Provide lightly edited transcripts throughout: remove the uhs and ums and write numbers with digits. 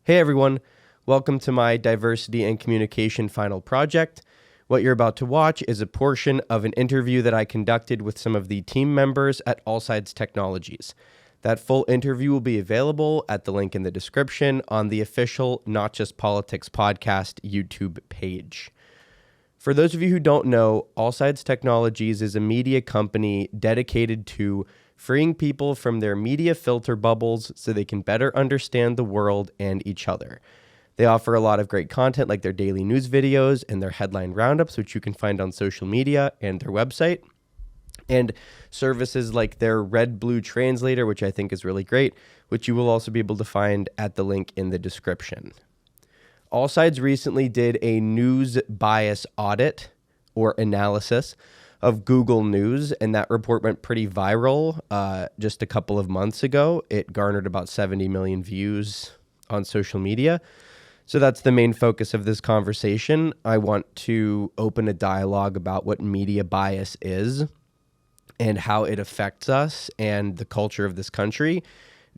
Hey everyone, welcome to my diversity and communication final project. What you're about to watch is a portion of an interview that I conducted with some of the team members at AllSides Technologies. That full interview will be available at the link in the description on the official Not Just Politics podcast YouTube page. For those of you who don't know, AllSides Technologies is a media company dedicated to freeing people from their media filter bubbles so they can better understand the world and each other. They offer a lot of great content like their daily news videos and their headline roundups, which you can find on social media and their website, and services like their Red Blue Translator, which I think is really great, which you will also be able to find at the link in the description. AllSides recently did a news bias audit or analysis of Google News, and that report went pretty viral just a couple of months ago. It garnered about 70 million views on social media. So that's the main focus of this conversation. I want to open a dialogue about what media bias is and how it affects us and the culture of this country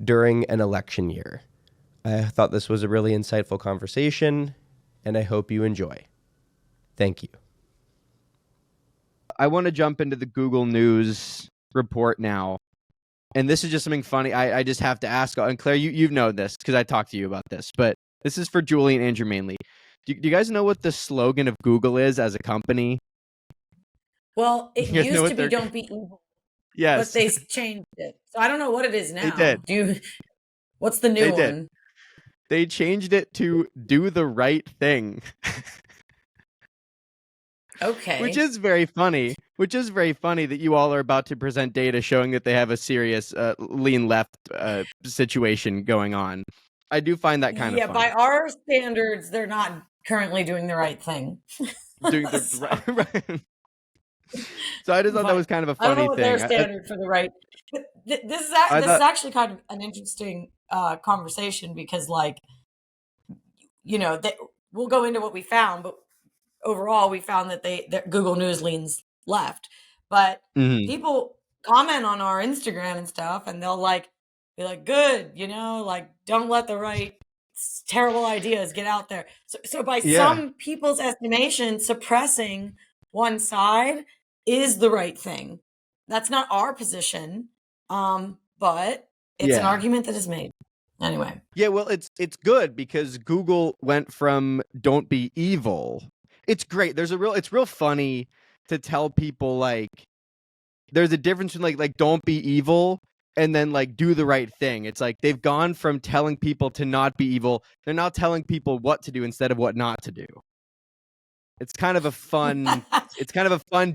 during an election year. I thought this was a really insightful conversation, and I hope you enjoy. Thank you. I want to jump into the Google News report now. And this is just something funny. I just have to ask. And Claire, you've known this because I talked to you about this. But this is for Julie and Andrew mainly. Do you guys know what the slogan of Google is as a company? Well, it used to be "Don't be evil." Yes. But they changed it. So I don't know what it is now. They did. What's the new one? They changed it to "Do the Right Thing." Okay. Which is very funny that you all are about to present data showing that they have a serious lean left situation going on. I do find that kind of funny. Yeah, by our standards, they're not currently doing the right thing. Doing the right. So I just thought that was kind of a funny thing. I don't know what their standard for the right. This is actually kind of an interesting conversation because, like, we'll go into what we found, but overall, we found that Google News leans left. But people comment on our Instagram and stuff, and they'll be like, "Good, don't let the right terrible ideas get out there." So by some people's estimation, suppressing one side is the right thing. That's not our position, but it's an argument that is made. Anyway. Yeah, well, it's good because Google went from "Don't be evil." It's great. It's real funny to tell people there's a difference between like "Don't be evil" and then "Do the right thing." It's like they've gone from telling people to not be evil. They're now telling people what to do instead of what not to do. It's kind of a fun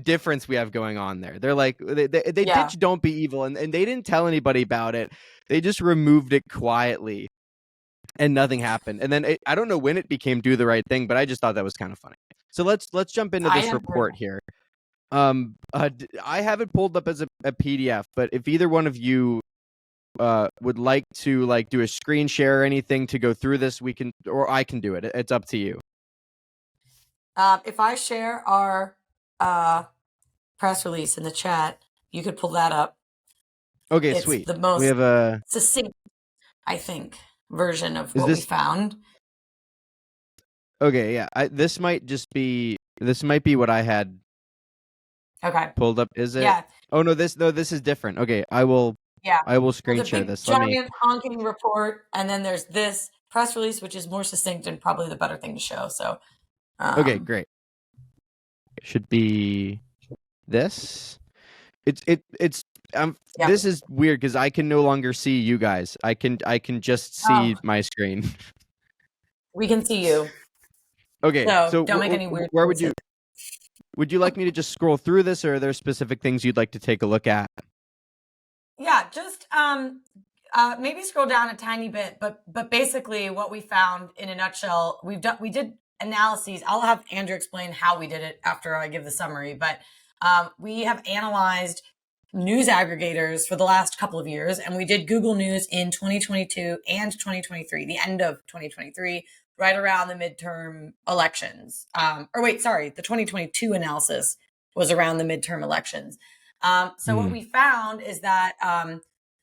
difference we have going on there. They're like they ditched "Don't be evil" and they didn't tell anybody about it. They just removed it quietly and nothing happened. And then I don't know when it became "Do the Right Thing," but I just thought that was kind of funny. So let's jump into this report here. I have it pulled up as a PDF, but if either one of you would like to do a screen share or anything to go through this, we can, or I can do it. It's up to you. If I share our press release in the chat, you could pull that up. Okay, it's sweet. The most we have a succinct, I think, version of what we found. Okay, yeah. This might be what I had. Okay. Pulled up. Is it? Yeah. Oh no, this is different. Okay, I will. Yeah. I will screen share this. Giant honking report, and then there's this press release, which is more succinct and probably the better thing to show. So. Okay, great. It should be this. It's. This is weird because I can no longer see you guys. I can just see my screen. We can see you. Okay, so don't make any weird. Where would you like me to just scroll through this, or are there specific things you'd like to take a look at? Yeah, just maybe scroll down a tiny bit, but basically what we found in a nutshell, we did analyses. I'll have Andrew explain how we did it after I give the summary, but we have analyzed news aggregators for the last couple of years, and we did Google News in 2022 and 2023, the end of 2023, right around the midterm elections. The 2022 analysis was around the midterm elections. So what we found is that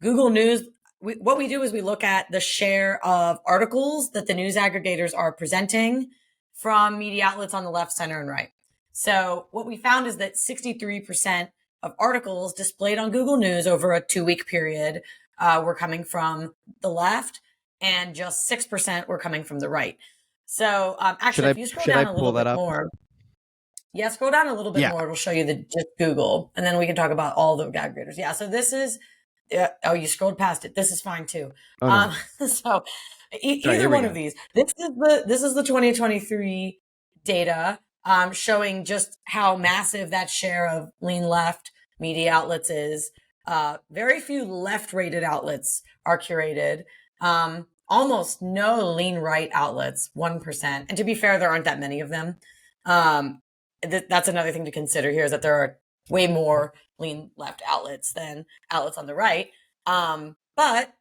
Google News what we do is we look at the share of articles that the news aggregators are presenting from media outlets on the left, center, and right. So what we found is that 63% of articles displayed on Google News over a 2-week period were coming from the left, and just 6% were coming from the right. So actually, if you scroll down a little bit more, scroll down a little bit more, it'll show you just Google, and then we can talk about all the aggregators. Yeah, so this is, you scrolled past it. This is fine too. Oh, no. So either one of these. This is the 2023 data showing just how massive that share of lean left media outlets is. Very few left-rated outlets are curated. Almost no lean right outlets, 1%. And to be fair, there aren't that many of them. That's another thing to consider here, is that there are way more lean left outlets than outlets on the right. But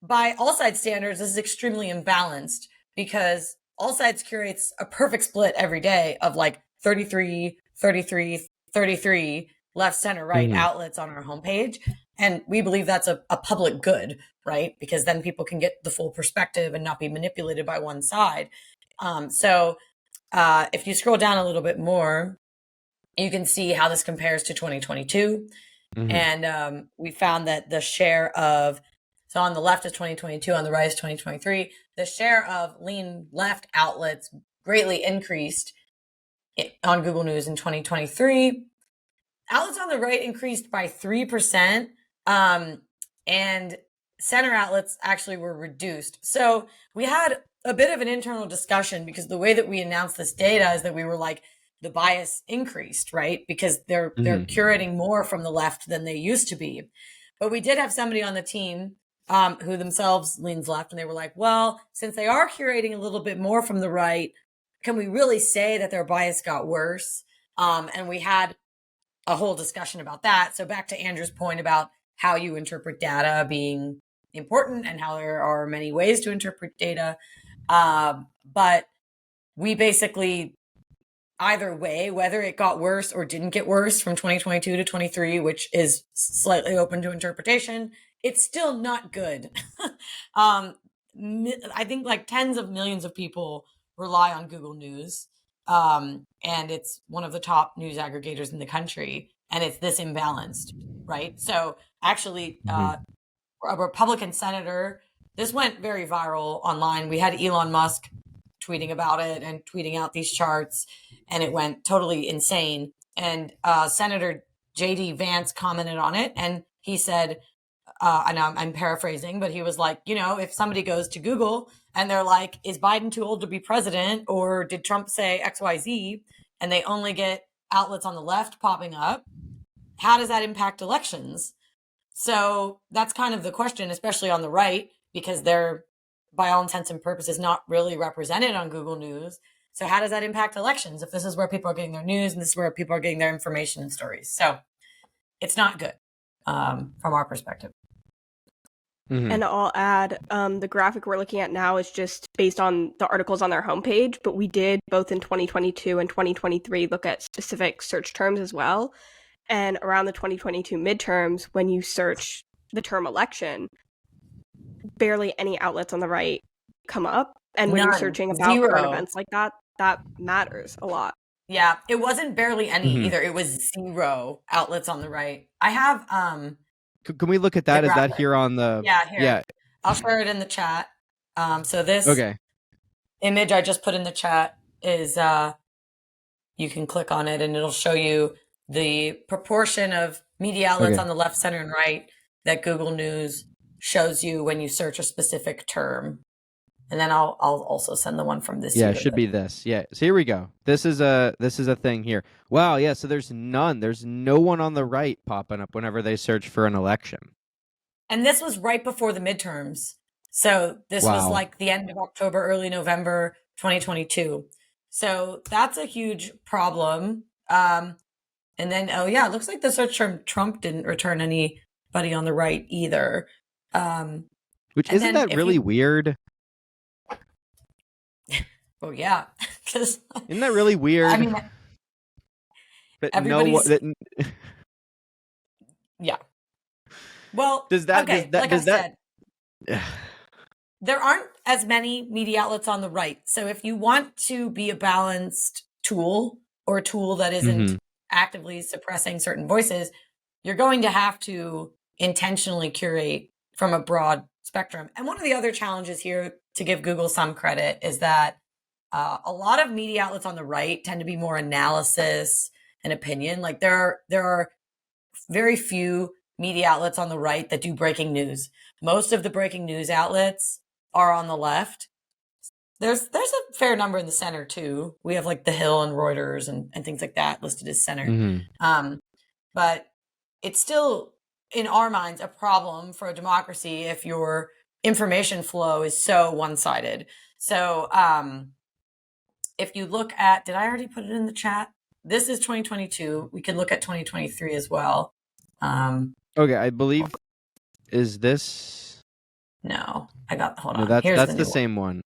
by AllSides standards, this is extremely imbalanced, because AllSides curates a perfect split every day of like 33, 33, 33 left, center, right outlets on our homepage. And we believe that's a public good, right? Because then people can get the full perspective and not be manipulated by one side. So if you scroll down a little bit more, you can see how this compares to 2022. And we found that the share of, so on the left is 2022, on the right is 2023, the share of lean left outlets greatly increased on Google News in 2023. Outlets on the right increased by 3%, and center outlets actually were reduced. So we had a bit of an internal discussion, because the way that we announced this data is that we were like, the bias increased, right? Because they're curating more from the left than they used to be. But we did have somebody on the team who themselves leans left, and they were like, well, since they are curating a little bit more from the right, can we really say that their bias got worse? And we had a whole discussion about that. So back to Andrew's point about how you interpret data being important, and how there are many ways to interpret data. But we basically, either way, whether it got worse or didn't get worse from 2022 to 23, which is slightly open to interpretation, it's still not good. I think like tens of millions of people rely on Google News. And it's one of the top news aggregators in the country, and it's this imbalanced, right? So actually, a Republican senator, this went very viral online. We had Elon Musk tweeting about it and tweeting out these charts, and it went totally insane. And Senator J.D. Vance commented on it, and he said, and I'm paraphrasing, but he was like, if somebody goes to Google and they're like, is Biden too old to be president, or did Trump say XYZ, and they only get outlets on the left popping up, how does that impact elections? So that's kind of the question, especially on the right, because they're, by all intents and purposes, not really represented on Google News. So how does that impact elections if this is where people are getting their news and this is where people are getting their information and stories? So it's not good from our perspective. And I'll add, the graphic we're looking at now is just based on the articles on their homepage, but we did, both in 2022 and 2023, look at specific search terms as well. And around the 2022 midterms, when you search the term election, barely any outlets on the right come up. And when you're searching about current events like that, that matters a lot. Yeah, it wasn't barely any either. It was 0 outlets on the right. I have... Can we look at that? Is that here on the... Yeah, here. Yeah. I'll share it in the chat. So this image I just put in the chat is... you can click on it and it'll show you the proportion of media outlets on the left, center, and right that Google News shows you when you search a specific term. And then I'll also send the one from this. Yeah, it should be this. Yeah. So here we go. This is a thing here. Wow. Yeah. So there's no one on the right popping up whenever they search for an election. And this was right before the midterms. So this was like the end of October, early November, 2022. So that's a huge problem. And then, it looks like the search term Trump didn't return anybody on the right either. Which isn't that really weird? Well, yeah. Isn't that really weird? I mean, yeah. Well, does that there aren't as many media outlets on the right. So if you want to be a balanced tool, or a tool that isn't actively suppressing certain voices, you're going to have to intentionally curate from a broad spectrum. And one of the other challenges here, to give Google some credit, is that a lot of media outlets on the right tend to be more analysis and opinion. Like there are very few media outlets on the right that do breaking news. Most of the breaking news outlets are on the left. There's a fair number in the center too. We have like The Hill and Reuters and things like that listed as center. But it's still, in our minds, a problem for a democracy if your information flow is so one-sided. So if you look at, did I already put it in the chat? This is 2022. We can look at 2023 as well. Okay, I believe, is this? No, I got, hold on. No, that's Here's the same one.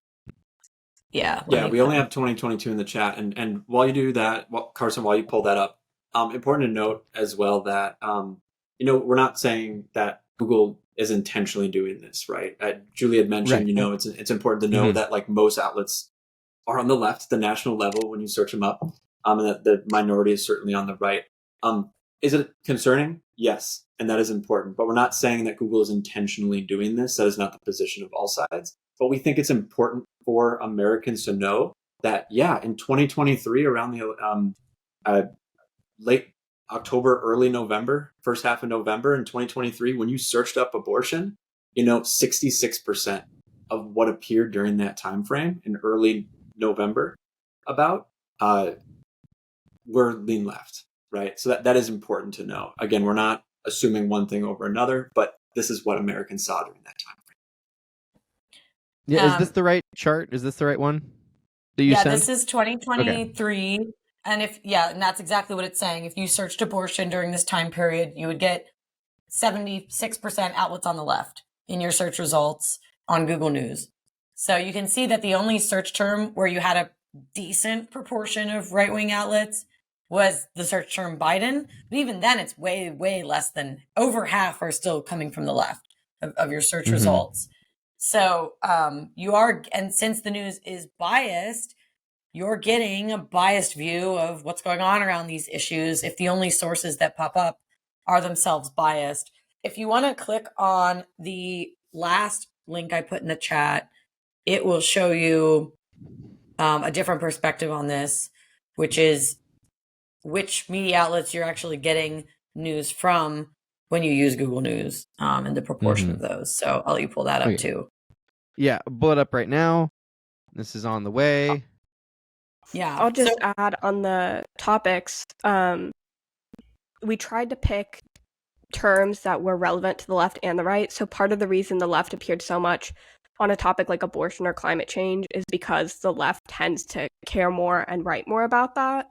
Yeah. Yeah, we only have 2022 in the chat. And while you do that, Carson, while you pull that up, important to note as well that, we're not saying that Google is intentionally doing this, right? Julie had mentioned, right. It's important to know that like most outlets are on the left, the national level when you search them up, and that the minority is certainly on the right. Is it concerning? Yes, and that is important. But we're not saying that Google is intentionally doing this. That is not the position of AllSides. But we think it's important for Americans to know that, yeah, in 2023, around the late October, early November, first half of November in 2023, when you searched up abortion, 66% of what appeared during that time frame in early November were lean left, right? So that is important to know. Again, we're not assuming one thing over another, but this is what Americans saw during that time frame. Yeah, is this the right chart? Is this the right one that you sent? This is 2023. Okay. And that's exactly what it's saying. If you searched abortion during this time period, you would get 76% outlets on the left in your search results on Google News. So you can see that the only search term where you had a decent proportion of right-wing outlets was the search term Biden. But even then, it's way, way less than, over half are still coming from the left of your search results. So and since the news is biased, you're getting a biased view of what's going on around these issues if the only sources that pop up are themselves biased. If you want to click on the last link I put in the chat, it will show you a different perspective on this, which is which media outlets you're actually getting news from when you use Google News, and the proportion of those. So I'll let you pull that up too. Yeah, pull it up right now. This is on the way. Yeah. I'll just add on the topics. We tried to pick terms that were relevant to the left and the right. So part of the reason the left appeared so much on a topic like abortion or climate change is because the left tends to care more and write more about that.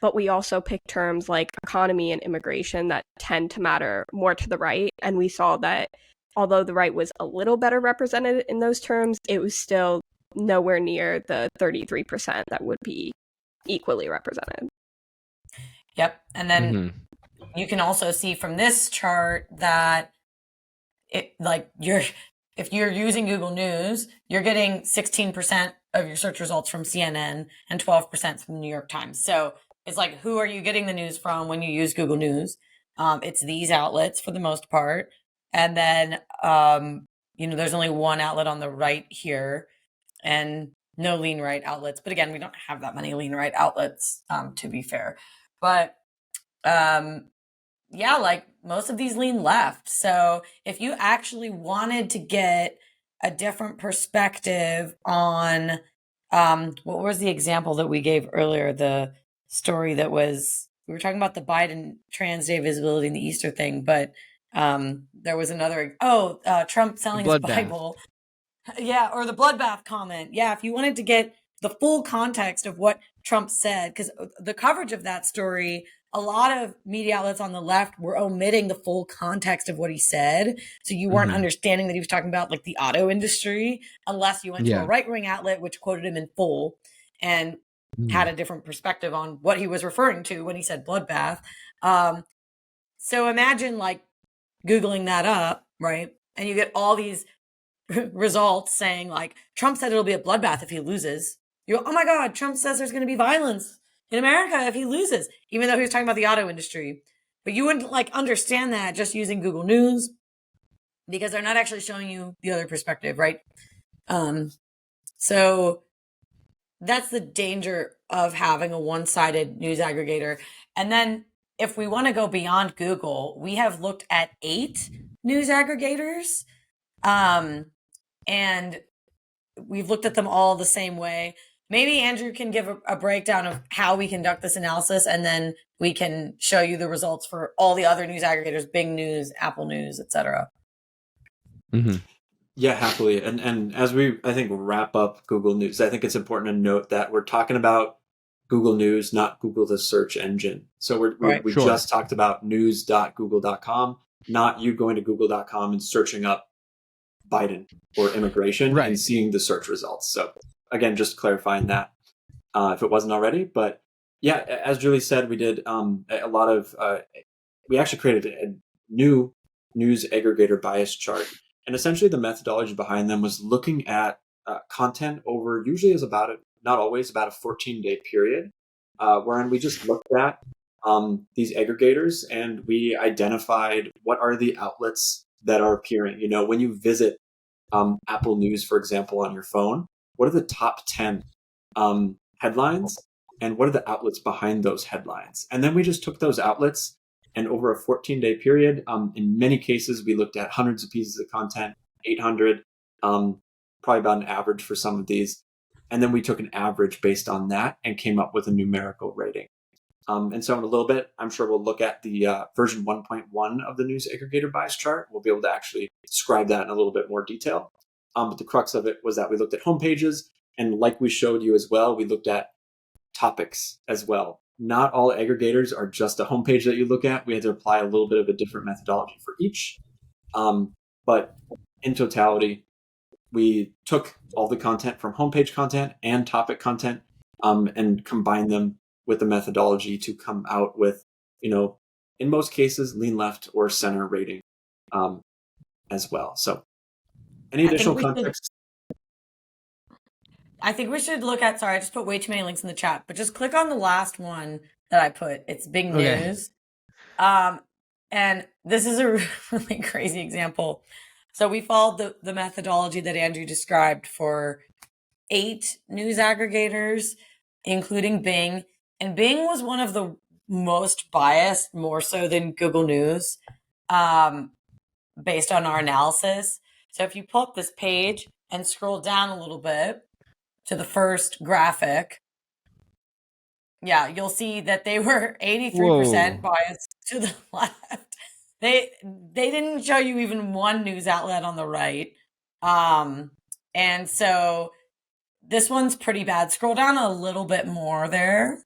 But we also picked terms like economy and immigration that tend to matter more to the right. And we saw that although the right was a little better represented in those terms, it was still nowhere near the 33% that would be equally represented. Yep. And then you can also see from this chart that if you're using Google News, you're getting 16% of your search results from CNN and 12% from the New York Times. So it's like, who are you getting the news from when you use Google News? It's these outlets for the most part. And then, there's only one outlet on the right here and no lean right outlets. But again, we don't have that many lean right outlets, to be fair. But most of these lean left. So if you actually wanted to get a different perspective on, what was the example that we gave earlier? The story that we were talking about the Biden Trans Day visibility and the Easter thing, but there was another, Trump selling his Bible. Yeah, or the bloodbath comment. Yeah, if you wanted to get the full context of what Trump said, because the coverage of that story, a lot of media outlets on the left were omitting the full context of what he said. So you weren't understanding that he was talking about like the auto industry unless you went to a right-wing outlet, which quoted him in full and had a different perspective on what he was referring to when he said bloodbath. So imagine like Googling that up, right? And you get all these results saying like, Trump said it'll be a bloodbath if he loses. You go, oh my God, Trump says there's going to be violence in America if he loses, even though he was talking about the auto industry. But you wouldn't like understand that just using Google News, because they're not actually showing you the other perspective, right? So that's the danger of having a one-sided news aggregator. And then if we want to go beyond Google, we have looked at 8 news aggregators, and we've looked at them all the same way. Maybe Andrew can give a breakdown of how we conduct this analysis, and then we can show you the results for all the other news aggregators, Bing News, Apple News, etc. Mm-hmm. Yeah, happily. And as we, I think, wrap up Google News, I think it's important to note that we're talking about Google News, not Google the search engine. So we Sure. just talked about news.google.com, not you going to google.com and searching up Biden or immigration and seeing the search results. So again, just clarifying that if it wasn't already. But yeah, as Julie said, we did a lot of, we actually created a new news aggregator bias chart. And essentially the methodology behind them was looking at content over usually is about, not always, about a 14-day period, wherein we just looked at these aggregators and we identified what are the outlets that are appearing. You know, when you visit Apple News, for example, on your phone, what are the top 10 headlines and what are the outlets behind those headlines? And then we just took those outlets, and over a 14-day period, in many cases, we looked at hundreds of pieces of content, 800, probably about an average for some of these. And then we took an average based on that and came up with a numerical rating. And so in a little bit, I'm sure we'll look at the version 1.1 of the news aggregator bias chart. We'll be able to actually describe that in a little bit more detail. But the crux of it was that we looked at homepages, and like we showed you as well, we looked at topics as well. Not all aggregators are just a homepage that you look at. We had to apply a little bit of a different methodology for each. But in totality, we took all the content from homepage content and topic content and combined them with the methodology to come out with, you know, in most cases, lean left or center rating as well. So any additional context? I think we should look at, sorry, I just put way too many links in the chat, but just click on the last one that I put. It's Bing News. And this is a really crazy example. So we followed the methodology that Andrew described for 8 news aggregators, including Bing. And Bing was one of the most biased, more so than Google News, based on our analysis. So if you pull up this page and scroll down a little bit to the first graphic, yeah, you'll see that they were 83% biased to the left. They didn't show you even one news outlet on the right. And so this one's pretty bad. Scroll down a little bit more there.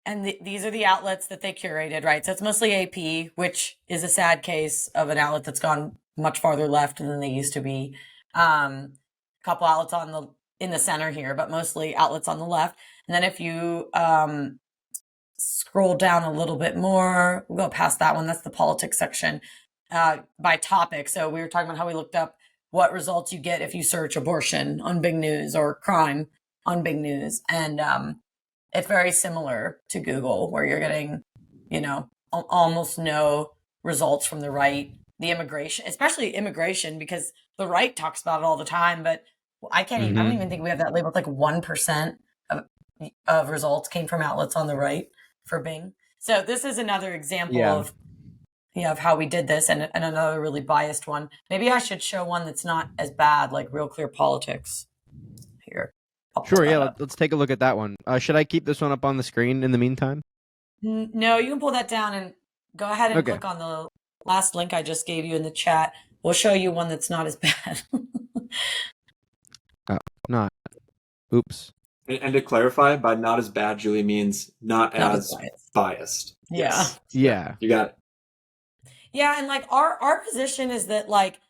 And these are the outlets that they curated, right? So it's mostly AP, which is a sad case of an outlet that's gone much farther left than they used to be. A couple outlets in the center here, but mostly outlets on the left. And then if you scroll down a little bit more, we'll go past that one. That's the politics section by topic. So we were talking about how we looked up what results you get if you search abortion on Bing News or crime on Bing News. And it's very similar to Google, where you're getting, you know, almost no results from the right. The immigration, especially immigration, because the right talks about it all the time, but I don't even think we have that label. It's like 1% of results came from outlets on the right for Bing. So this is another example of, you know, of how we did this, and another really biased one. Maybe I should show one that's not as bad, like Real Clear Politics here. Sure, yeah, let's take a look at that one. Should I keep this one up on the screen in the meantime? No, you can pull that down and go ahead and click on the last link I just gave you in the chat. We'll show you one that's not as bad. Not. Oops. And to clarify, by not as bad, Julie means not as biased. Yeah. Yes. Yeah. You got it. Yeah, and like our position is that like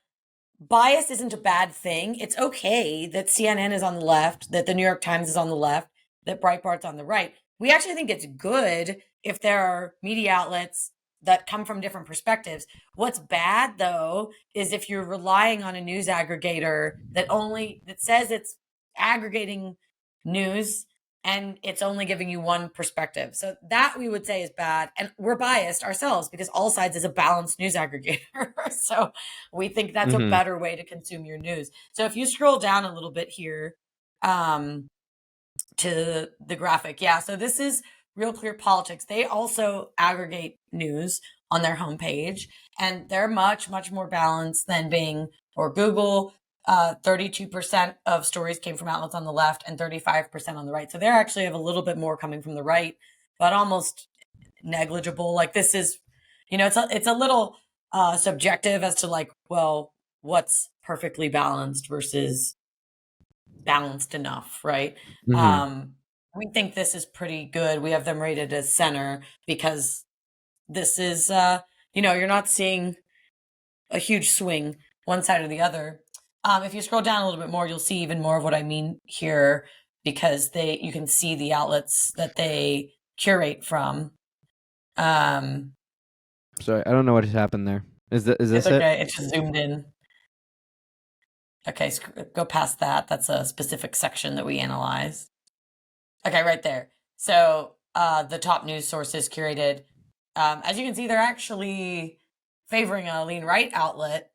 bias isn't a bad thing. It's okay that CNN is on the left, that the New York Times is on the left, that Breitbart's on the right. We actually think it's good if there are media outlets that come from different perspectives. What's bad though is if you're relying on a news aggregator that says it's aggregating news and it's only giving you one perspective. So that we would say is bad. And we're biased ourselves because AllSides is a balanced news aggregator. So we think that's a better way to consume your news. So if you scroll down a little bit here to the graphic, yeah. So this is Real Clear Politics. They also aggregate news on their homepage, and they're much, much more balanced than Bing or Google. 32% of stories came from outlets on the left and 35% on the right. So they actually have a little bit more coming from the right, but almost negligible. Like this is, it's a little subjective as to like, well, what's perfectly balanced versus balanced enough, right? We think this is pretty good. We have them rated as center because this is, you're not seeing a huge swing one side or the other. If you scroll down a little bit more, you'll see even more of what I mean here because you can see the outlets that they curate from. Sorry, I don't know what has happened there. Is this okay? It just zoomed in. Okay, go past that. That's a specific section that we analyze. Okay, right there. So the top news sources curated. As you can see, they're actually favoring a lean right outlet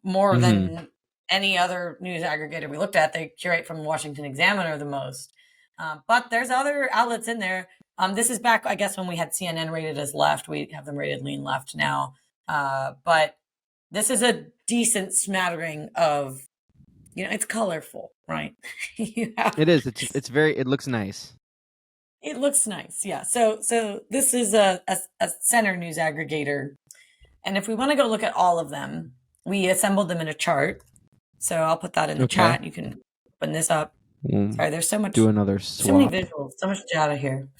more than any other news aggregator we looked at. They curate from the Washington Examiner the most. But there's other outlets in there. This is back, I guess, when we had CNN rated as left. We have them rated lean left now. But this is a decent smattering of, it's colorful, right? It is. It looks nice. It looks nice, yeah. So this is a center news aggregator. And if we want to go look at all of them, we assembled them in a chart. So I'll put that in the chat. You can open this up. Sorry, there's so much. Do another swap. So many visuals, so much data here.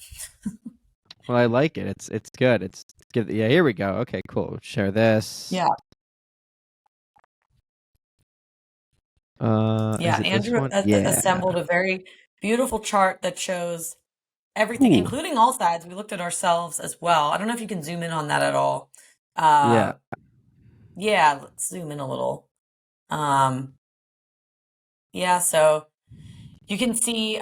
Well, I like it. It's good. It's good. Yeah, here we go. Okay, cool. Share this. Yeah. Andrew assembled a very beautiful chart that shows everything, including AllSides. We looked at ourselves as well. I don't know if you can zoom in on that at all. Yeah, let's zoom in a little. So you can see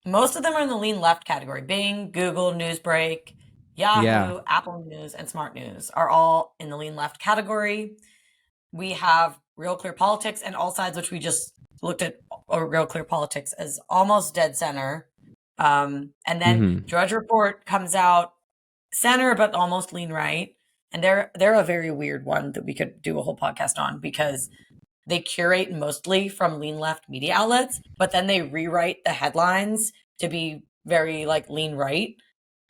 most of them are in the lean left category. Bing, Google, Newsbreak, Yahoo, Apple News, and Smart News are all in the lean left category. We have Real Clear Politics and AllSides, which we just looked at, or Real Clear Politics as almost dead center. And then Drudge Report comes out center, but almost lean right. And they're a very weird one that we could do a whole podcast on because they curate mostly from lean left media outlets, but then they rewrite the headlines to be very like lean right.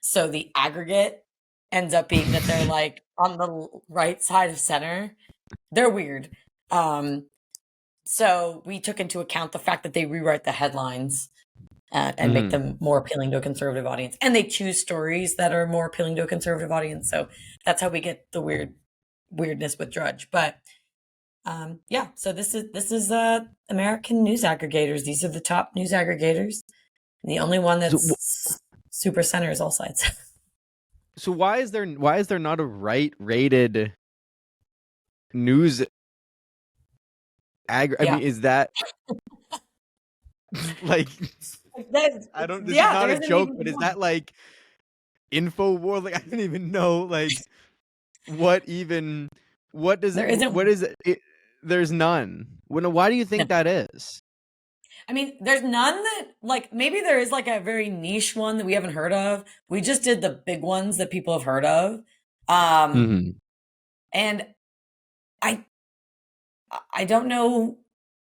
So the aggregate ends up being that they're like on the right side of center. They're weird. So we took into account the fact that they rewrite the headlines and make them more appealing to a conservative audience. And they choose stories that are more appealing to a conservative audience. So that's how we get the weirdness with Drudge. But so this is American news aggregators. These are the top news aggregators. And the only one that's super center is AllSides. So why is there not a right rated news I mean, is that like I don't this is not a joke, but is that like InfoWars? Like I don't even know like what does what is it? There's none. Why do you think that is? I mean, there's none that like maybe there is like a very niche one that we haven't heard of. We just did the big ones that people have heard of. And I don't know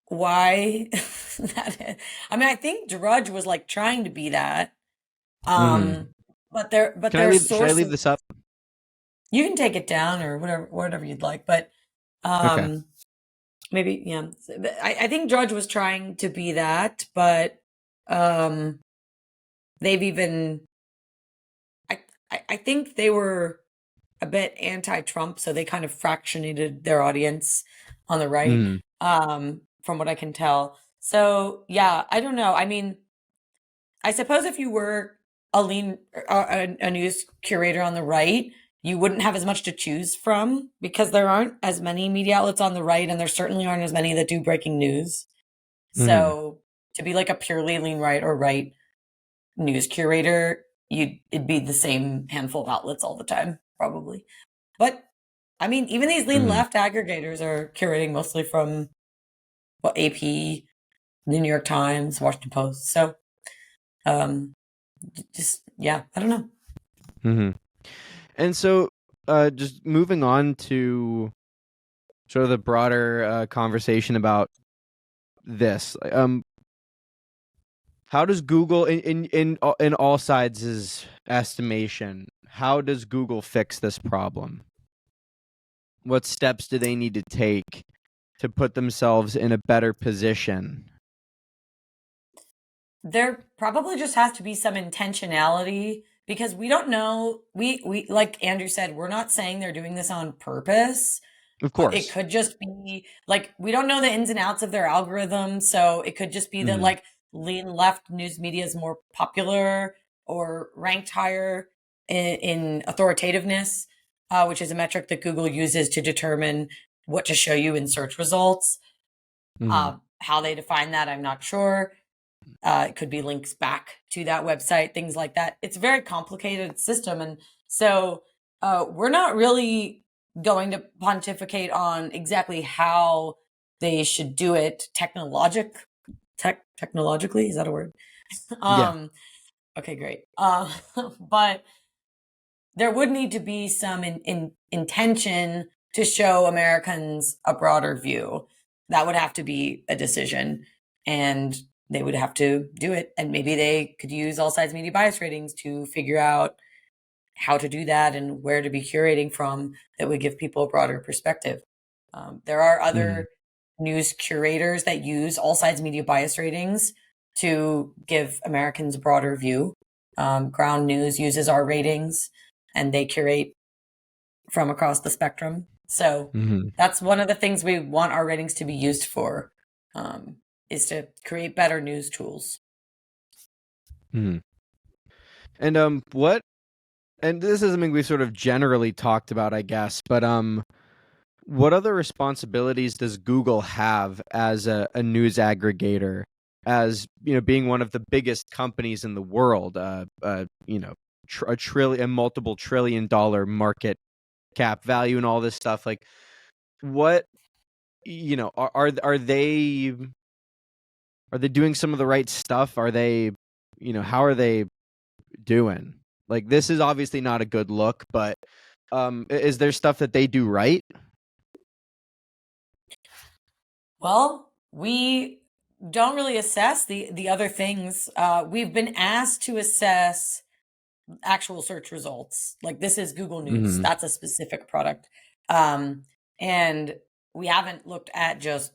why that is. I mean, I think Drudge was like trying to be that. But their sources. Should I leave this up? You can take it down or whatever you'd like, but maybe I think Drudge was trying to be that, but they've even I think they were a bit anti-Trump, so they kind of fractionated their audience on the right, from what I can tell. So yeah, I don't know. I mean, I suppose if you were a news curator on the right, you wouldn't have as much to choose from because there aren't as many media outlets on the right, and there certainly aren't as many that do breaking news. So to be like a purely lean right or right news curator, it'd be the same handful of outlets all the time, probably. But I mean, even these lean left aggregators are curating mostly from AP, the New York Times, Washington Post. So, just I don't know. And so, just moving on to sort of the broader conversation about this. How does Google, in AllSides' estimation, how does Google fix this problem? What steps do they need to take to put themselves in a better position? There probably just has to be some intentionality because we don't know. We like Andrew said, we're not saying they're doing this on purpose. Of course. It could just be like, we don't know the ins and outs of their algorithm. So it could just be that like lean left news media is more popular or ranked higher in authoritativeness, which is a metric that Google uses to determine what to show you in search results. How they define that, I'm not sure. It could be links back to that website, things like that. It's a very complicated system. And so we're not really going to pontificate on exactly how they should do it technologically. Is that a word? Yeah. Okay, great. But there would need to be some intention to show Americans a broader view. That would have to be a decision, and they would have to do it. And maybe they could use AllSides media bias ratings to figure out how to do that and where to be curating from that would give people a broader perspective. There are other news curators that use AllSides media bias ratings to give Americans a broader view. Ground News uses our ratings, and they curate from across the spectrum. So that's one of the things we want our ratings to be used for, is to create better news tools. And and this is something we sort of generally talked about, I guess, but what other responsibilities does Google have as a news aggregator, as being one of the biggest companies in the world, a multiple trillion-dollar market cap value and all this stuff? Like, what are they doing some of the right stuff? Are they how are they doing? Like, this is obviously not a good look, but is there stuff that they do right? Well, we don't really assess the other things. We've been asked to assess actual search results. Like, this is Google News. That's a specific product. And we haven't looked at just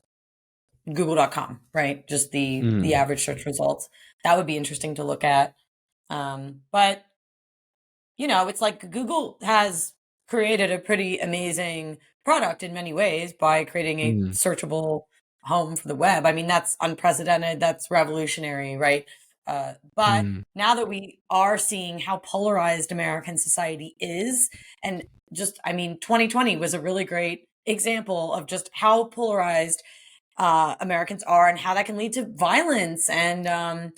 google.com, right? Just the average search results. That would be interesting to look at. But it's like Google has created a pretty amazing product in many ways by creating a searchable home for the web. I mean, that's unprecedented. That's revolutionary, right? But now that we are seeing how polarized American society is, and 2020 was a really great example of just how polarized Americans are, and how that can lead to violence and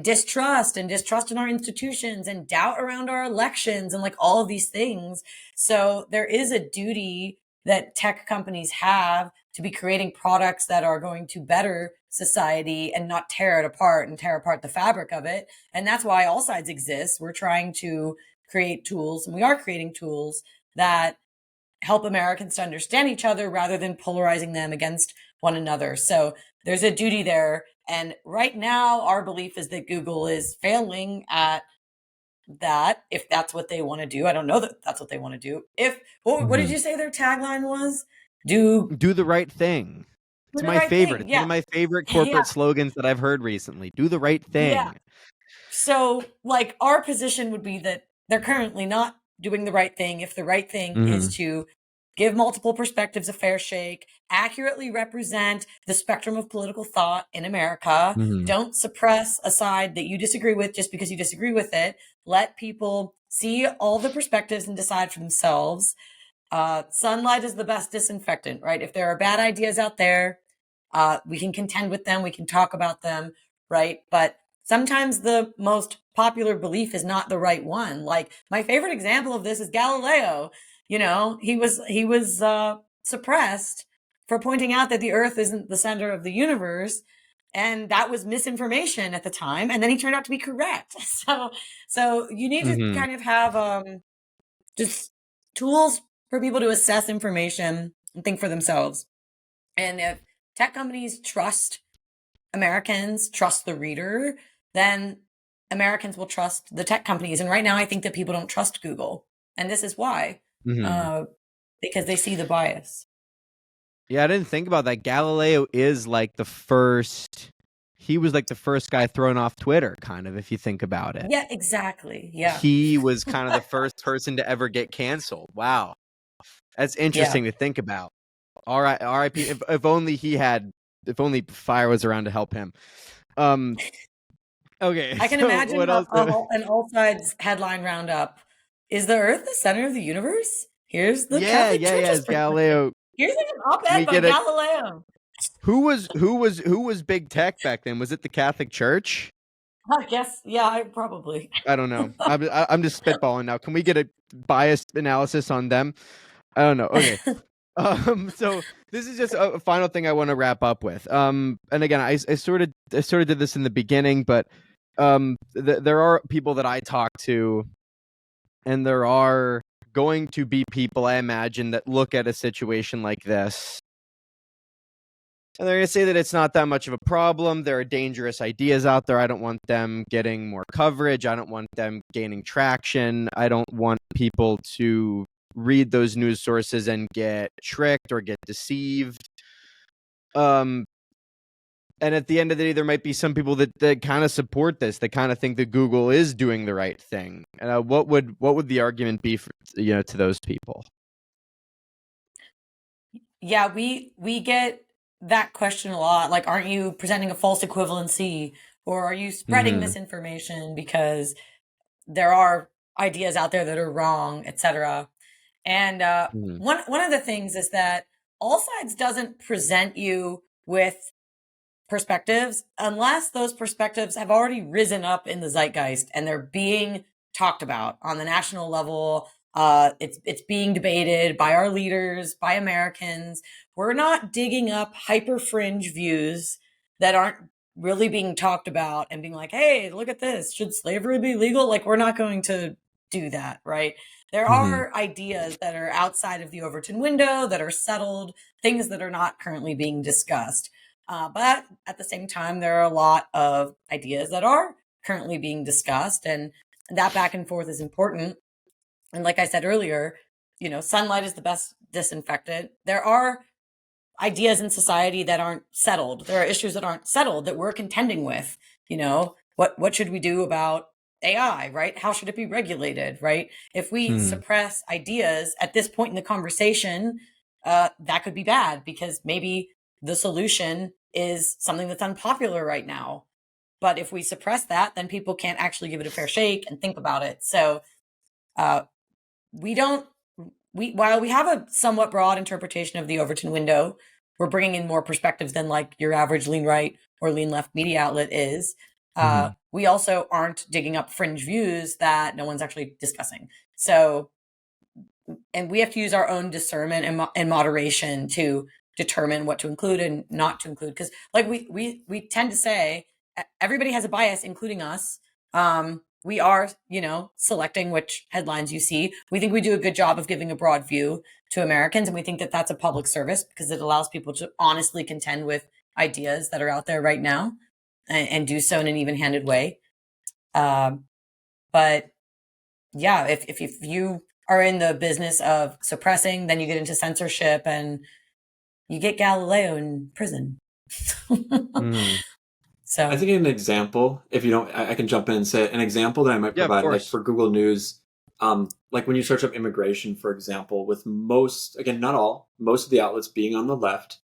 distrust in our institutions and doubt around our elections and like all of these things. So there is a duty that tech companies have to be creating products that are going to better society and not tear it apart and tear apart the fabric of it. And that's why AllSides exists. We're trying to create tools, and we are creating tools that help Americans to understand each other rather than polarizing them against one another. So there's a duty there. And right now, our belief is that Google is failing at that, if that's what they want to do. I don't know that that's what they want to do. What did you say their tagline was? Do the right thing. It's my favorite. It's one of my favorite corporate slogans that I've heard recently. Do the right thing. Yeah. So, like, our position would be that they're currently not doing the right thing. If the right thing is to give multiple perspectives a fair shake, accurately represent the spectrum of political thought in America, don't suppress a side that you disagree with just because you disagree with it, let people see all the perspectives and decide for themselves. Sunlight is the best disinfectant, right? If there are bad ideas out there, we can contend with them, we can talk about them, right? But sometimes the most popular belief is not the right one. Like, my favorite example of this is Galileo. You know, he was suppressed for pointing out that the Earth isn't the center of the universe, and that was misinformation at the time. And then he turned out to be correct. So you need to kind of have just tools for people to assess information and think for themselves. And if tech companies trust Americans, trust the reader, then Americans will trust the tech companies. And right now, I think that people don't trust Google. And this is why, because they see the bias. Yeah, I didn't think about that. Galileo is like the first, he was like the first guy thrown off Twitter, kind of, if you think about it. Yeah, exactly. Yeah. He was kind of the first person to ever get canceled. Wow. That's interesting to think about. All right, R.I.P. If only fire was around to help him. Okay. I can imagine an AllSides headline roundup. Is the Earth the center of the universe? Here's the Catholic Church's Galileo. Here's an op-ed by Galileo. Who was big tech back then? Was it the Catholic Church? I guess, yeah, probably. I don't know. I'm just spitballing now. Can we get a biased analysis on them? I don't know. Okay. So this is just a final thing I want to wrap up with. And again, I sort of did this in the beginning, but there are people that I talk to, and there are going to be people, I imagine, that look at a situation like this, and they're going to say that it's not that much of a problem. There are dangerous ideas out there. I don't want them getting more coverage. I don't want them gaining traction. I don't want people to read those news sources and get tricked or get deceived. And at the end of the day, there might be some people that kind of support this, that kind of think that Google is doing the right thing. What would the argument be for, to those people? Yeah, we get that question a lot. Like, aren't you presenting a false equivalency, or are you spreading misinformation because there are ideas out there that are wrong, etc.? And one of the things is that AllSides doesn't present you with perspectives unless those perspectives have already risen up in the zeitgeist and they're being talked about on the national level. It's being debated by our leaders, by Americans. We're not digging up hyper fringe views that aren't really being talked about and being like, hey, look at this. Should slavery be legal? Like, we're not going to do that, right? There are ideas that are outside of the Overton window, that are settled, things that are not currently being discussed. But at the same time, there are a lot of ideas that are currently being discussed, and that back and forth is important. And like I said earlier, sunlight is the best disinfectant. There are ideas in society that aren't settled. There are issues that aren't settled that we're contending with. What should we do about AI, right? How should it be regulated, right? If we suppress ideas at this point in the conversation, that could be bad, because maybe the solution is something that's unpopular right now. But if we suppress that, then people can't actually give it a fair shake and think about it. So while we have a somewhat broad interpretation of the Overton window, we're bringing in more perspectives than like your average lean right or lean left media outlet is. We also aren't digging up fringe views that no one's actually discussing. So, and we have to use our own discernment and moderation to determine what to include and not to include. Because like we tend to say, everybody has a bias, including us. We are, selecting which headlines you see. We think we do a good job of giving a broad view to Americans, and we think that that's a public service because it allows people to honestly contend with ideas that are out there right now and do so in an even-handed way. But yeah, if you are in the business of suppressing, then you get into censorship and you get Galileo in prison. So I think an example, if you don't, I can jump in and say an example that I might provide, like for Google News, like when you search up immigration, for example, with most, again, not all, most of the outlets being on the left,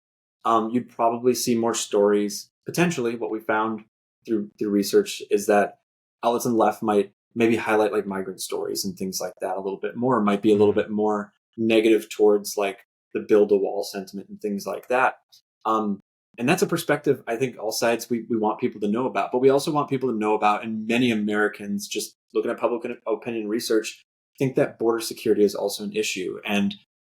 you'd probably see more stories. Potentially, what we found through research is that outlets on the left might maybe highlight like migrant stories and things like that a little bit more, might be a little bit more negative towards like the build a wall sentiment and things like that. And that's a perspective I think AllSides we want people to know about, but we also want people to know about, and many Americans just looking at public opinion research think that border security is also an issue. And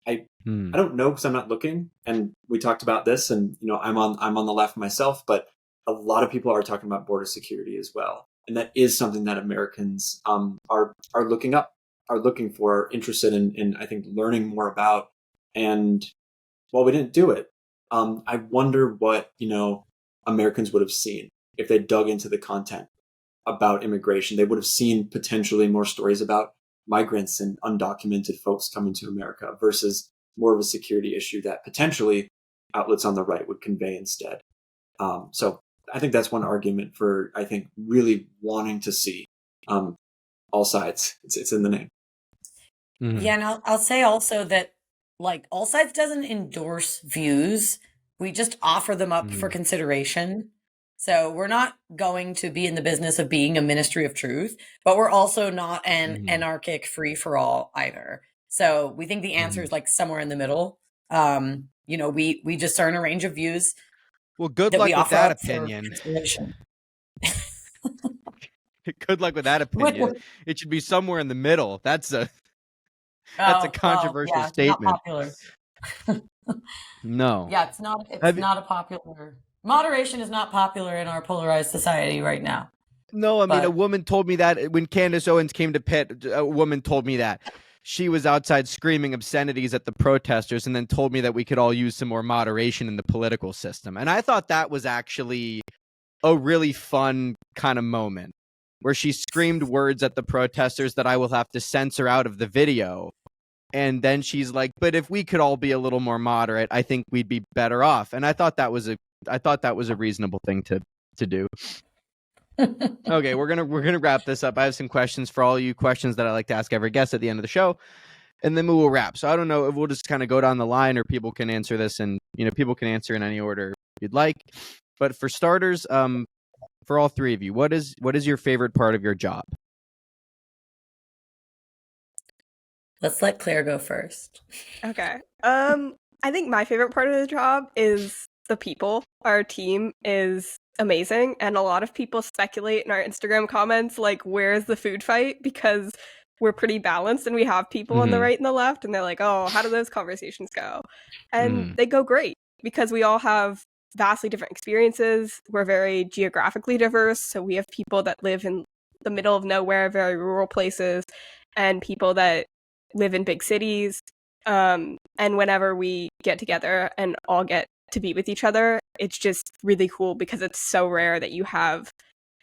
I don't know because I'm not looking, and we talked about this, and I'm on the left myself, but a lot of people are talking about border security as well, and that is something that Americans are looking up, are looking for, interested in I think learning more about. And while we didn't do it, I wonder what Americans would have seen if they dug into the content about immigration. They would have seen potentially more stories about migrants and undocumented folks coming to America versus more of a security issue that potentially outlets on the right would convey instead. So I think that's one argument for, I think, really wanting to see AllSides. It's in the name. Yeah, and I'll say also that like AllSides doesn't endorse views. We just offer them up for consideration. So we're not going to be in the business of being a ministry of truth, but we're also not an anarchic free for all either. So we think the answer is like somewhere in the middle. We discern a range of views. Well, good luck with that opinion. Good luck with that opinion. It should be somewhere in the middle. That's a controversial statement. Not popular. No. Yeah, it's not a popular. Moderation is not popular in our polarized society right now. No, I mean, a woman told me that when Candace Owens came to Pitt, a woman told me that she was outside screaming obscenities at the protesters and then told me that we could all use some more moderation in the political system. And I thought that was actually a really fun kind of moment where she screamed words at the protesters that I will have to censor out of the video. And then she's like, but if we could all be a little more moderate, I think we'd be better off. And I thought that was a reasonable thing to do. Okay, we're gonna wrap this up. I have some questions for all you, questions that I like to ask every guest at the end of the show, and then we will wrap. So I don't know if we'll just kind of go down the line, or people can answer this, and people can answer in any order you'd like. But for starters, for all three of you, what is your favorite part of your job? Let's let Claire go first. Okay. I think my favorite part of the job is the people. Our team is amazing, and a lot of people speculate in our Instagram comments like, where's the food fight? Because we're pretty balanced and we have people on the right and the left, and they're like, oh, how do those conversations go? And they go great because we all have vastly different experiences. We're very geographically diverse, so we have people that live in the middle of nowhere, very rural places, and people that live in big cities. And whenever we get together and all get to be with each other, it's just really cool because it's so rare that you have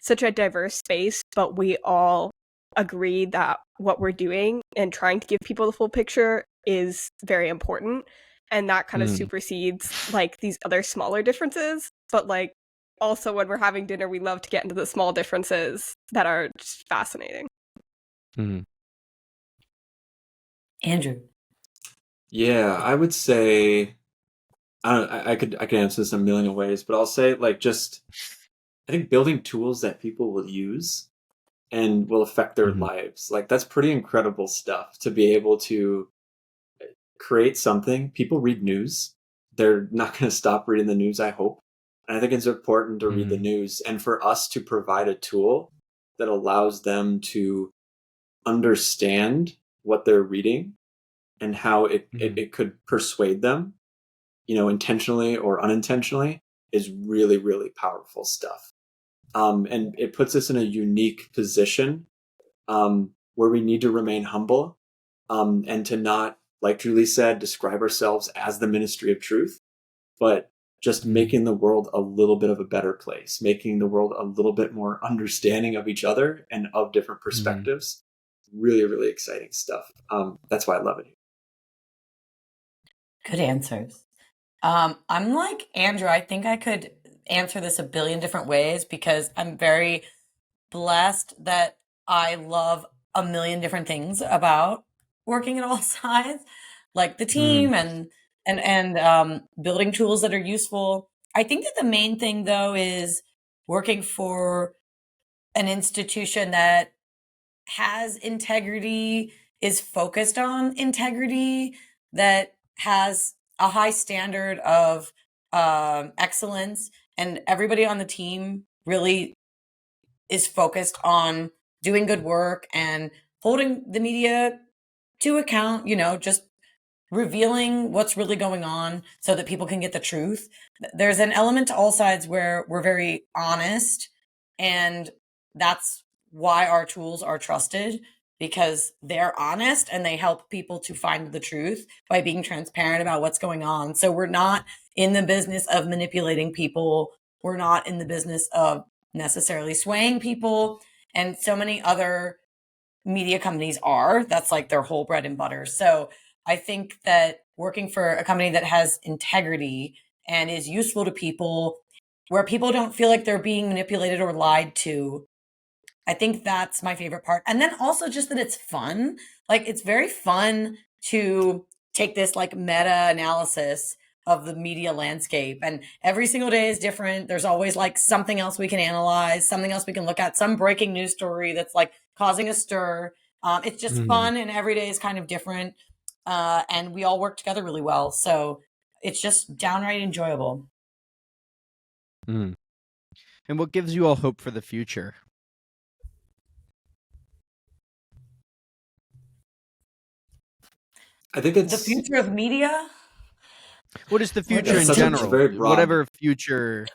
such a diverse space, but we all agree that what we're doing and trying to give people the full picture is very important. And that kind of supersedes like these other smaller differences. But like also when we're having dinner, we love to get into the small differences that are just fascinating. Andrew. Yeah, I would say I could answer this in a million ways, but I'll say like just I think building tools that people will use and will affect their lives. Like that's pretty incredible stuff to be able to create something. People read news. They're not going to stop reading the news, I hope. And I think it's important to read the news and for us to provide a tool that allows them to understand what they're reading and how it could persuade them, intentionally or unintentionally, is really, really powerful stuff. And it puts us in a unique position where we need to remain humble and to not, like Julie said, describe ourselves as the ministry of truth, but just making the world a little bit of a better place, making the world a little bit more understanding of each other and of different perspectives. Really, really exciting stuff. That's why I love it. Good answers. I'm like Andrew. I think I could answer this a billion different ways because I'm very blessed that I love a million different things about working at AllSides, like the team and building tools that are useful. I think that the main thing though is working for an institution that has integrity, is focused on integrity, that has a high standard of excellence, and everybody on the team really is focused on doing good work and holding the media to account, just revealing what's really going on so that people can get the truth. There's an element to AllSides where we're very honest, and that's why our tools are trusted, because they're honest and they help people to find the truth by being transparent about what's going on. So we're not in the business of manipulating people. We're not in the business of necessarily swaying people. And so many other media companies are. That's like their whole bread and butter. So I think that working for a company that has integrity and is useful to people, where people don't feel like they're being manipulated or lied to, I think that's my favorite part. And then also just that it's fun. Like, it's very fun to take this like meta analysis of the media landscape, and every single day is different. There's always like something else we can analyze, something else we can look at, some breaking news story that's like causing a stir. It's just fun, and every day is kind of different. And we all work together really well. So it's just downright enjoyable. And what gives you all hope for the future? I think it's the future of media. What is the future in general? Whatever future.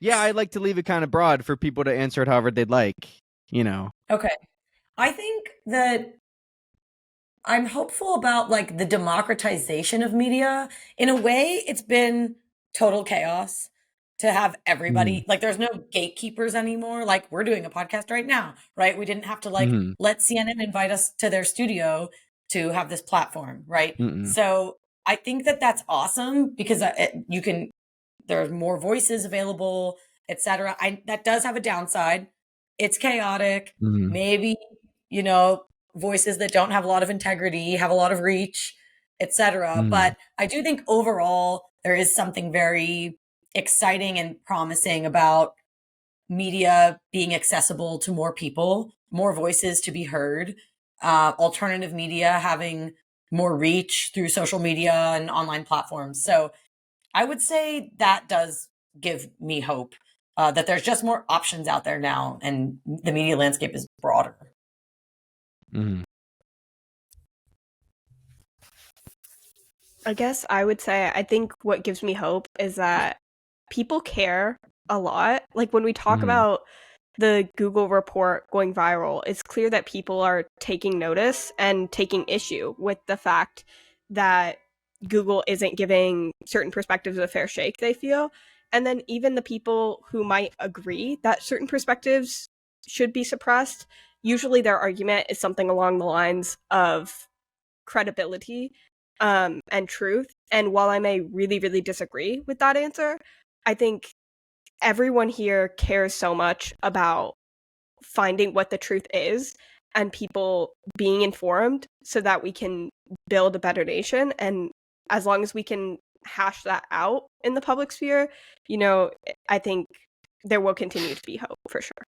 Yeah, I'd like to leave it kind of broad for people to answer it however they'd like, Okay. I think that I'm hopeful about like the democratization of media. In a way, it's been total chaos to have everybody, like, there's no gatekeepers anymore. Like, we're doing a podcast right now, right? We didn't have to like let CNN invite us to their studio to have this platform, right? So I think that that's awesome, because there's more voices available, etc. That does have a downside. It's chaotic. Maybe, voices that don't have a lot of integrity have a lot of reach, etc. But I do think overall there is something very exciting and promising about media being accessible to more people, more voices to be heard, alternative media having more reach through social media and online platforms. So I would say that does give me hope, that there's just more options out there now, and the media landscape is broader. I guess I would say, I think what gives me hope is that people care a lot. Like, when we talk about the Google report going viral, it's clear that people are taking notice and taking issue with the fact that Google isn't giving certain perspectives a fair shake, they feel. And then even the people who might agree that certain perspectives should be suppressed, usually their argument is something along the lines of credibility and truth. And while I may really, really disagree with that answer, I think everyone here cares so much about finding what the truth is and people being informed so that we can build a better nation. And as long as we can hash that out in the public sphere, I think there will continue to be hope for sure.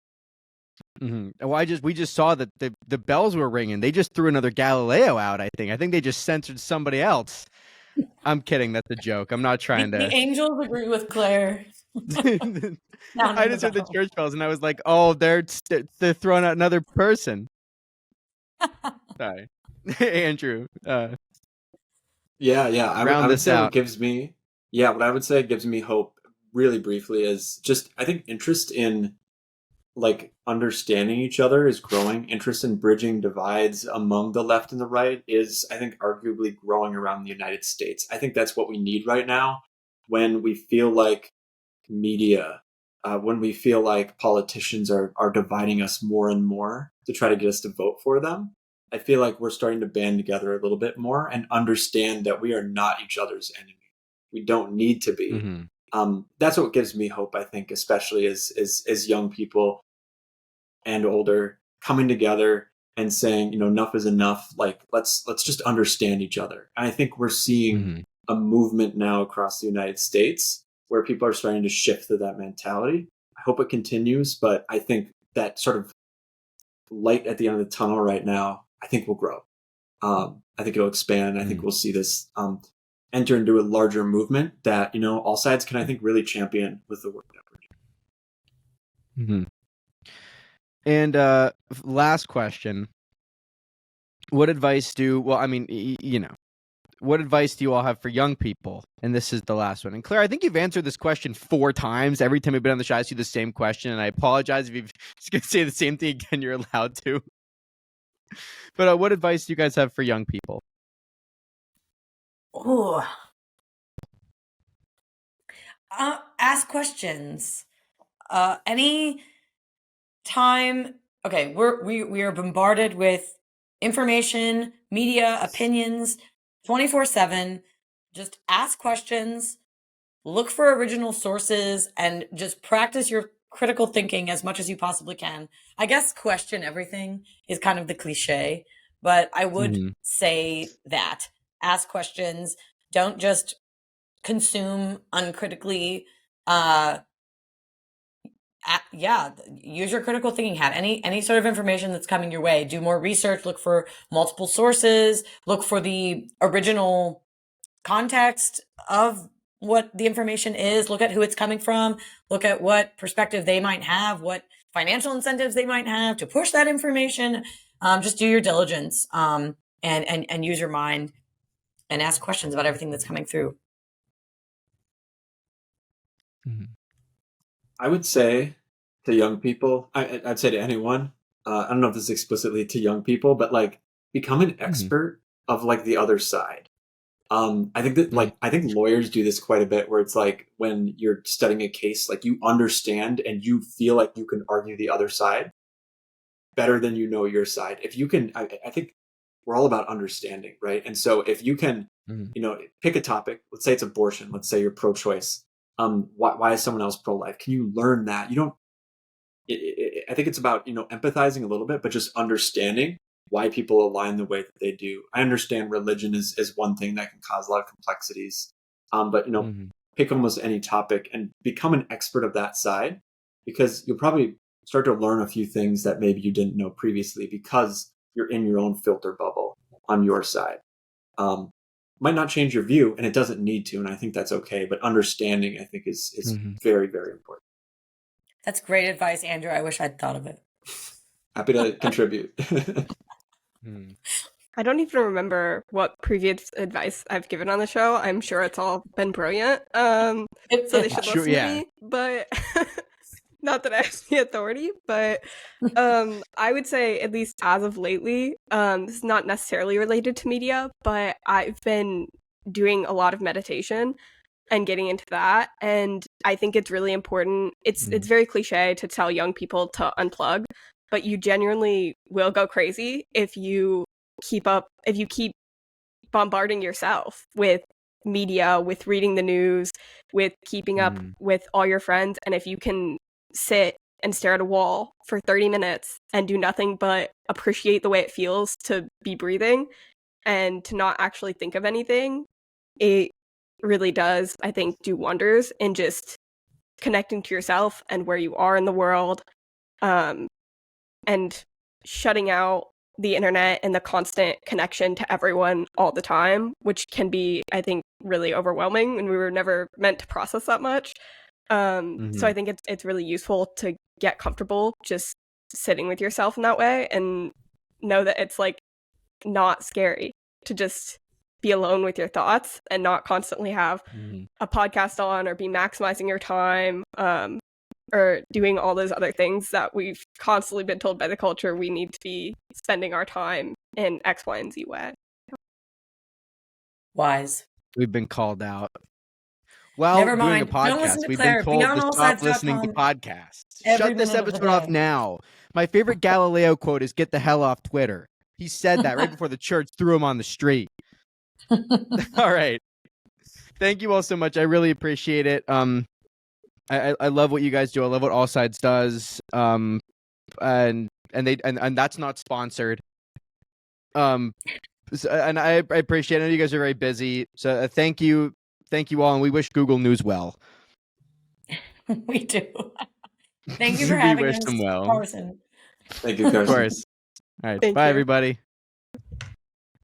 Well, we just saw that the bells were ringing. They just threw another Galileo out, I think. I think they just censored somebody else. I'm kidding. That's a joke. I'm not trying to. The angels agree with Claire. I just heard the church bells and I was like, oh, they're throwing out another person. Sorry. Andrew. Yeah. I would say out. what gives me, what I would say gives me hope really briefly is just, I think, interest in like understanding each other is growing. Interest in bridging divides among the left and the right is, I think, arguably growing around the United States. I think that's what we need right now, when we feel like media, when we feel like politicians are dividing us more and more to try to get us to vote for them. I feel like we're starting to band together a little bit more and understand that we are not each other's enemy. We don't need to be. That's what gives me hope, I think, especially as young people and older, coming together and saying, enough is enough. Like, let's just understand each other. And I think we're seeing a movement now across the United States where people are starting to shift to that mentality. I hope it continues, but I think that sort of light at the end of the tunnel right now, I think will grow. I think it'll expand. I think we'll see this enter into a larger movement that, AllSides can, I think, really champion with the work that we're doing. And last question. What advice what advice do you all have for young people? And this is the last one. And Claire, I think you've answered this question 4 times. Every time you've been on the show, I ask you the same question. And I apologize if you're just going to say the same thing again. You're allowed to. But what advice do you guys have for young people? Ooh. Ask questions. Any time. Okay, we are bombarded with information, media, opinions, 24/7. Just ask questions, look for original sources, and just practice your critical thinking as much as you possibly can. I guess question everything is kind of the cliche, but I would say that. Ask questions. Don't just consume uncritically. Use your critical thinking hat. Any sort of information that's coming your way. Do more research. Look for multiple sources. Look for the original context of what the information is. Look at who it's coming from. Look at what perspective they might have, what financial incentives they might have to push that information. Just do your diligence and use your mind and ask questions about everything that's coming through. I would say to young people, I'd say to anyone, I don't know if this is explicitly to young people, but like become an expert of like the other side. I think that I think lawyers do this quite a bit, where it's like when you're studying a case, like you understand and you feel like you can argue the other side better than you know your side. If you can, I think we're all about understanding, right? And so if you can, pick a topic, let's say it's abortion, let's say you're pro-choice. Why is someone else pro-life? Can you learn that? I think it's about, empathizing a little bit, but just understanding why people align the way that they do. I understand religion is one thing that can cause a lot of complexities. But pick almost any topic and become an expert of that side, because you'll probably start to learn a few things that maybe you didn't know previously because you're in your own filter bubble on your side. Might not change your view, and it doesn't need to, and I think that's okay. But understanding, I think, is very, very important. That's great advice, Andrew. I wish I'd thought of it. Happy to contribute. I don't even remember what previous advice I've given on the show. I'm sure it's all been brilliant. So they should listen to me. But not that I have the authority, but I would say, at least as of lately, this is not necessarily related to media, but I've been doing a lot of meditation and getting into that. And I think it's really important. It's very cliche to tell young people to unplug, but you genuinely will go crazy if you keep bombarding yourself with media, with reading the news, with keeping up with all your friends. And if you can sit and stare at a wall for 30 minutes and do nothing but appreciate the way it feels to be breathing and to not actually think of anything, it really does, I think, do wonders in just connecting to yourself and where you are in the world, and shutting out the internet and the constant connection to everyone all the time, which can be, I think, really overwhelming, and we were never meant to process that much. So I think it's really useful to get comfortable just sitting with yourself in that way, and know that it's like not scary to just be alone with your thoughts and not constantly have a podcast on or be maximizing your time, or doing all those other things that we've constantly been told by the culture we need to be spending our time in X, Y, and Z way. Wise. We've been called out. Well, never mind. Doing a podcast, we've been told to stop listening to podcasts. Shut this episode off now. My favorite Galileo quote is, "Get the hell off Twitter." He said that right before the church threw him on the street. All right. Thank you all so much. I really appreciate it. I love what you guys do. I love what AllSides does. And that's not sponsored. And I appreciate it. I know you guys are very busy. So thank you all, and we wish Google News well. We do. Thank you for having us, well. Carson. Thank you, Carson. Of course. All right. Thank Bye, you. everybody.